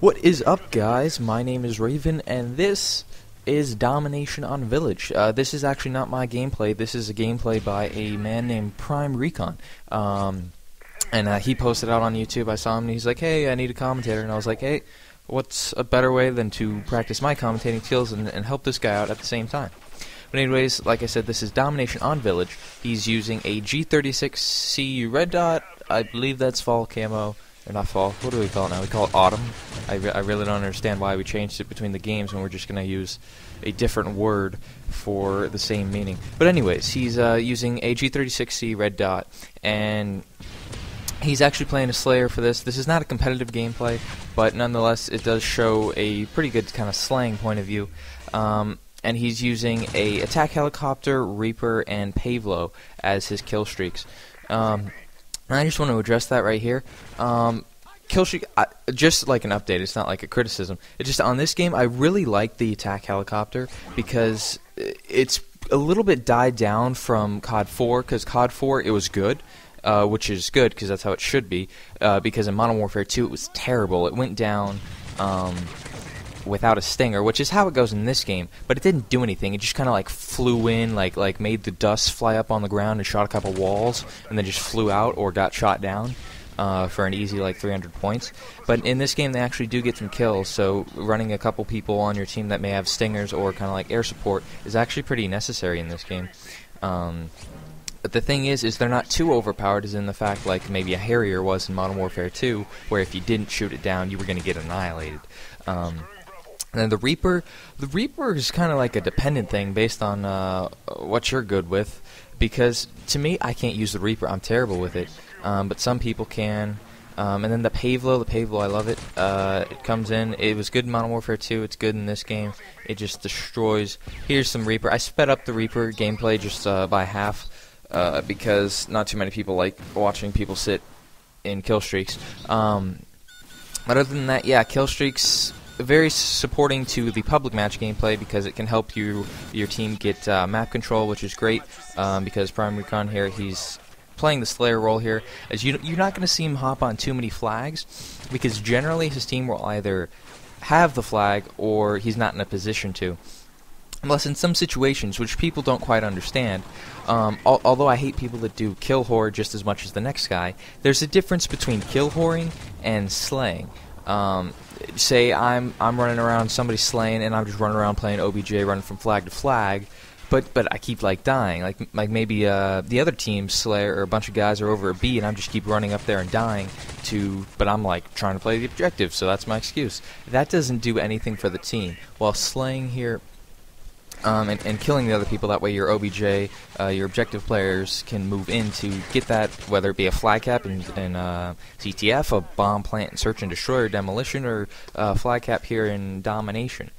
What is up, guys? My name is Raven, and this is Domination on Village. This is actually not my gameplay. This is a gameplay by a man named Prime Recon. And he posted out on YouTube. I saw him, and he's like, hey, I need a commentator. And I was like, hey, what's a better way than to practice my commentating skills and help this guy out at the same time? But anyways, like I said, this is Domination on Village. He's using a G36C red dot. I believe that's fall camo. Or not fall. What do we call it now? We call it autumn. I really don't understand why we changed it between the games when we're just going to use a different word for the same meaning. But anyways, he's using a G36C red dot, and he's actually playing a Slayer for this. This is not a competitive gameplay, but nonetheless, it does show a pretty good kind of slang point of view. And he's using a attack helicopter, Reaper, and Pavlo as his kill streaks. I just want to address that right here. Kill streak, just like an update, it's not like a criticism. It's just on this game, I really like the attack helicopter because it's a little bit died down from COD 4, because COD 4, it was good, which is good because that's how it should be, because in Modern Warfare 2, it was terrible. It went down without a stinger, which is how it goes in this game, but it didn't do anything. It just kind of like flew in, like made the dust fly up on the ground and shot a couple walls, and then just flew out or got shot down for an easy like 300 points. But in this game, they actually do get some kills, so running a couple people on your team that may have stingers or kind of like air support is actually pretty necessary in this game. But the thing is they're not too overpowered, as in the fact like maybe a Harrier was in Modern Warfare 2, where if you didn't shoot it down, you were going to get annihilated. And then the Reaper is kind of like a dependent thing based on what you're good with, because to me, I can't use the Reaper. I'm terrible with it, but some people can. And then the Pavlo, I love it. It comes in. It was good in Modern Warfare 2. It's good in this game. It just destroys. Here's some Reaper. I sped up the Reaper gameplay just by half because not too many people like watching people sit in kill streaks. But other than that, yeah, kill streaks. Very supporting to the public match gameplay because it can help your team get map control, which is great because Prime Recon here, he's playing the Slayer role here. As you're not going to see him hop on too many flags because generally his team will either have the flag or he's not in a position to. Unless in some situations, which people don't quite understand, although I hate people that do kill whore just as much as the next guy, there's a difference between kill whoring and slaying. Say I'm running around, somebody's slaying, and I'm just running around playing OBJ, running from flag to flag, but I keep like dying. Like maybe the other team's Slayer or a bunch of guys are over a B, and I just keep running up there and dying but I'm like trying to play the objective, so that's my excuse. That doesn't do anything for the team. While slaying here and killing the other people, that way your OBJ, your objective players can move in to get that, whether it be a flag cap in CTF, a bomb plant in search and destroy or demolition, or flag cap here in domination.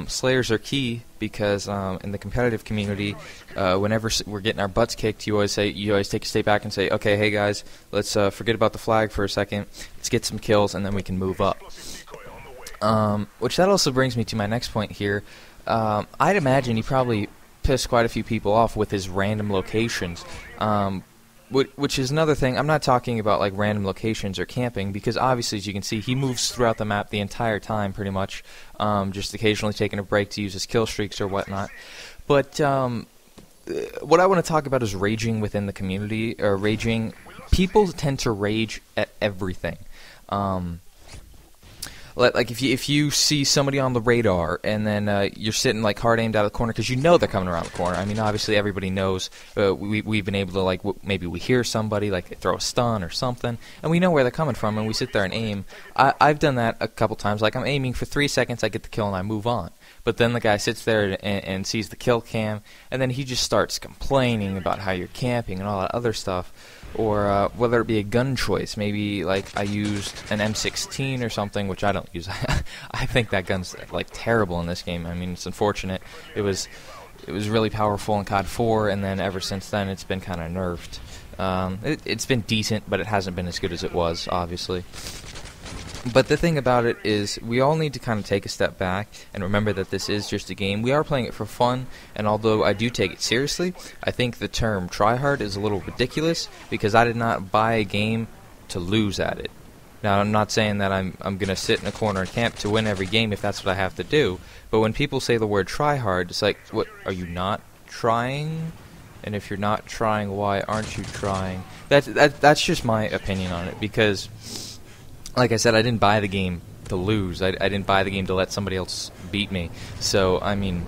Slayers are key because in the competitive community, whenever we're getting our butts kicked, you always take a step back and say, okay, hey guys, let's forget about the flag for a second, let's get some kills, and then we can move up. Which that also brings me to my next point here. I'd imagine he probably pissed quite a few people off with his random locations, which is another thing. I'm not talking about like random locations or camping, because obviously, as you can see, he moves throughout the map the entire time pretty much, just occasionally taking a break to use his kill streaks or whatnot. But what I want to talk about is raging within the community, or raging. People tend to rage at everything. Like if you see somebody on the radar and then you're sitting like hard aimed out of the corner because you know they're coming around the corner. I mean, obviously everybody knows. We've been able to like maybe we hear somebody like they throw a stun or something, and we know where they're coming from, and we sit there and aim. I've done that a couple times. Like I'm aiming for 3 seconds, I get the kill and I move on. But then the guy sits there and sees the kill cam, and then he just starts complaining about how you're camping and all that other stuff. Or whether it be a gun choice, maybe like I used an M16 or something, which I don't use. I think that gun's like terrible in this game. I mean, it's unfortunate. It was really powerful in COD 4, and then ever since then it's been kind of nerfed. It's been decent, but it hasn't been as good as it was, obviously. But the thing about it is, we all need to kind of take a step back and remember that this is just a game. We are playing it for fun, and although I do take it seriously, I think the term tryhard is a little ridiculous, because I did not buy a game to lose at it. Now, I'm not saying that I'm going to sit in a corner and camp to win every game if that's what I have to do, but when people say the word try hard, it's like, what, are you not trying? And if you're not trying, why aren't you trying? That's just my opinion on it, because, like I said, I didn't buy the game to lose. I didn't buy the game to let somebody else beat me. So, I mean,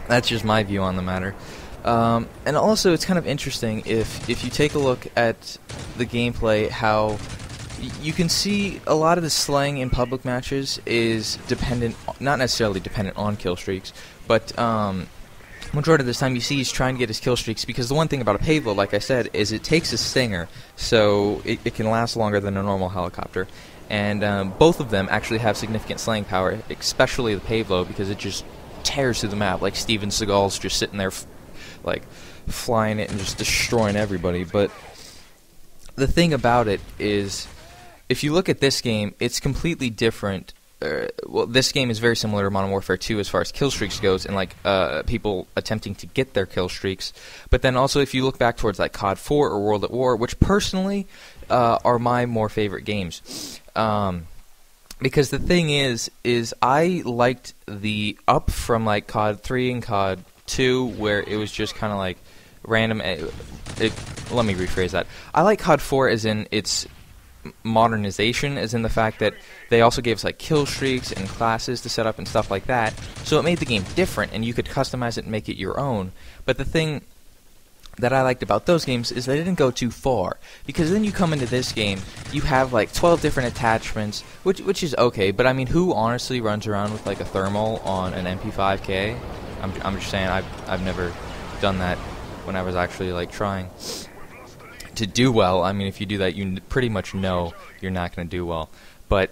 that's just my view on the matter. And also, it's kind of interesting if you take a look at the gameplay, how you can see a lot of the slaying in public matches is dependent, not necessarily dependent on kill streaks, but majority of this time you see he's trying to get his kill streaks, because the one thing about a payload, like I said, is it takes a stinger, so it can last longer than a normal helicopter. And both of them actually have significant slaying power, especially the payload, because it just tears through the map, like Steven Seagal's just sitting there like flying it and just destroying everybody. But the thing about it is, if you look at this game, it's completely different. Well, this game is very similar to Modern Warfare 2 as far as kill streaks goes, and like people attempting to get their kill streaks. But then also, if you look back towards like COD 4 or World at War, which personally are my more favorite games, because the thing is I liked the up from like COD 3 and COD 2, where it was just kind of like random. Let me rephrase that. I like COD 4 as in its modernization, as in the fact that they also gave us like kill streaks and classes to set up and stuff like that, so it made the game different and you could customize it and make it your own. But the thing that I liked about those games is they didn't go too far, because then you come into this game, you have like 12 different attachments, which is okay, but I mean, who honestly runs around with like a thermal on an MP5K? I'm just saying, I've never done that when I was actually like trying to do well. I mean, if you do that, you pretty much know you're not going to do well. But,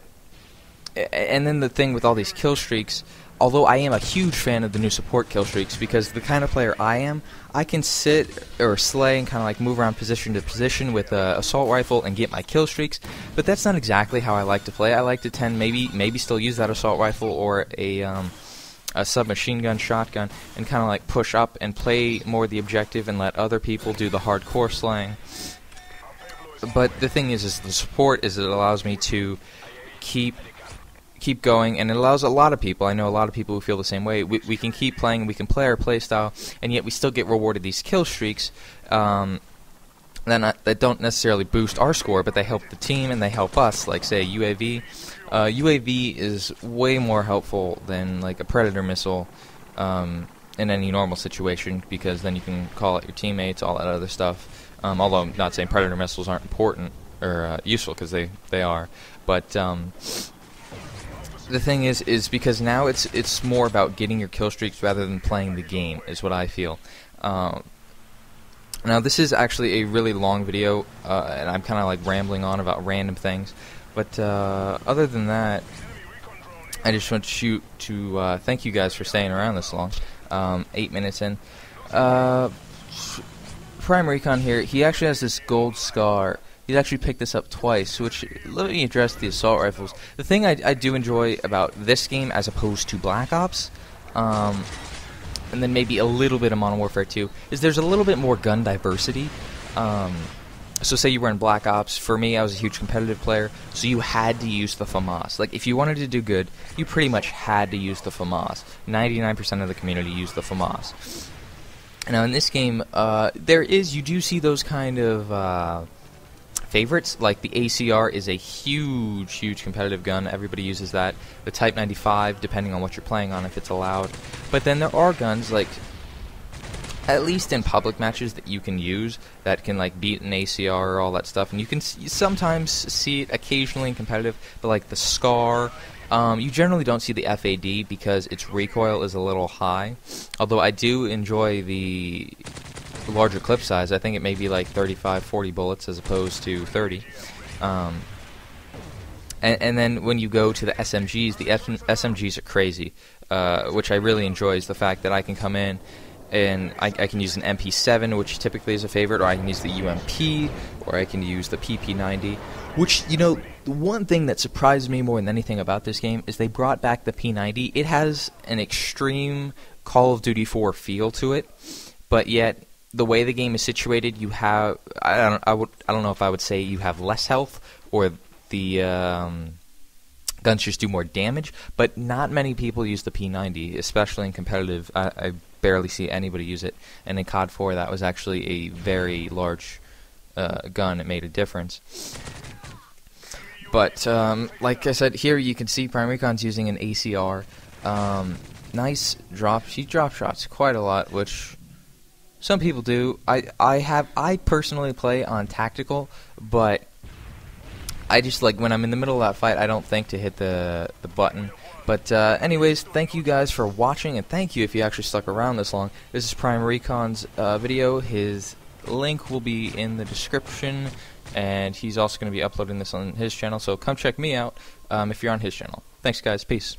and then the thing with all these kill streaks, although I am a huge fan of the new support kill streaks, because the kind of player I am, I can sit or slay and kind of like move around position to position with an assault rifle and get my kill streaks, but that's not exactly how I like to play. I like to tend maybe still use that assault rifle or a submachine gun, shotgun, and kind of like push up and play more the objective and let other people do the hardcore slaying. But the thing is the support is it allows me to keep going, and it allows a lot of people, I know a lot of people who feel the same way, we can keep playing, we can play our playstyle, and yet we still get rewarded these kill streaks that don't necessarily boost our score, but they help the team and they help us, like say UAV. UAV is way more helpful than like a Predator missile in any normal situation, because then you can call out your teammates, all that other stuff. Although I'm not saying Predator missiles aren't important or useful, because they are. But the thing is because now it's more about getting your kill streaks rather than playing the game, is what I feel. Now this is actually a really long video, and I'm kind of like rambling on about random things. But other than that, I just want to thank you guys for staying around this long. 8 minutes in. Prime Recon here, he actually has this gold scar. He's actually picked this up twice, which, let me address the assault rifles. The thing I do enjoy about this game as opposed to Black Ops, and then maybe a little bit of Modern Warfare 2, is there's a little bit more gun diversity. So say you were in Black Ops, for me I was a huge competitive player, so you had to use the FAMAS. Like, if you wanted to do good, you pretty much had to use the FAMAS. 99% of the community used the FAMAS. Now in this game, you do see those kind of favorites, like the ACR is a huge competitive gun, everybody uses that. The Type 95, depending on what you're playing on, if it's allowed. But then there are guns, like, at least in public matches, that you can use that can like beat an ACR or all that stuff, and you can sometimes see it occasionally in competitive, but like the SCAR, you generally don't see the FAD because its recoil is a little high, although I do enjoy the larger clip size. I think it may be like 35-40 bullets as opposed to 30. And then when you go to the SMGs, the SMGs are crazy, which I really enjoy, is the fact that I can come in and I can use an MP7, which typically is a favorite, or I can use the UMP, or I can use the PP90, which, you know, the one thing that surprised me more than anything about this game is they brought back the P90. It has an extreme Call of Duty 4 feel to it, but yet the way the game is situated, you have, I don't know if I would say you have less health, or the guns just do more damage, but not many people use the P90, especially in competitive. I barely see anybody use it, and in COD 4 that was actually a very large gun. It made a difference. But like I said, here you can see Prime Recon's using an ACR. Nice drop. She drop shots quite a lot, which some people do. I personally play on tactical, but I just, like, when I'm in the middle of that fight, I don't think to hit the button. But anyways, thank you guys for watching, and thank you if you actually stuck around this long. This is Prime Recon's video. His link will be in the description, and he's also going to be uploading this on his channel, so come check me out if you're on his channel. Thanks, guys. Peace.